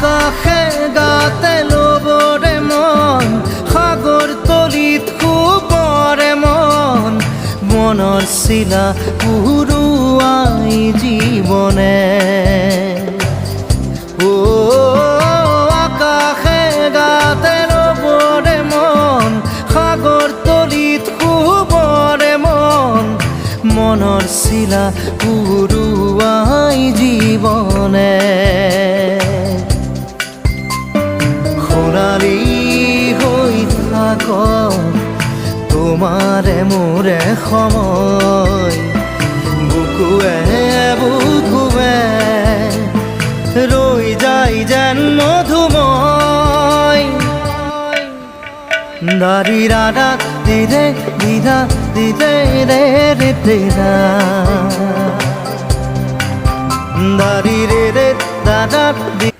আকাশে গাতে ল'বৰে মন সাগৰ তলিত শুবৰে মন মনৰ চিলা উৰুৱাই জীৱনে আকাশে গাতে ল'বৰে মন সাগৰ তলিত শুবৰে মন মনৰ চিলা উৰুৱাই জীৱনে সোণালী হৈ থাক তোমাৰে মোৰে সময় বুকুৱে বুকুৱে ৰৈ যায় যেন মধুময় দাৰি ৰাধা দিদে দিদা দিদে ৰে ৰে দিদা দাৰি ৰে ৰে দাদা দি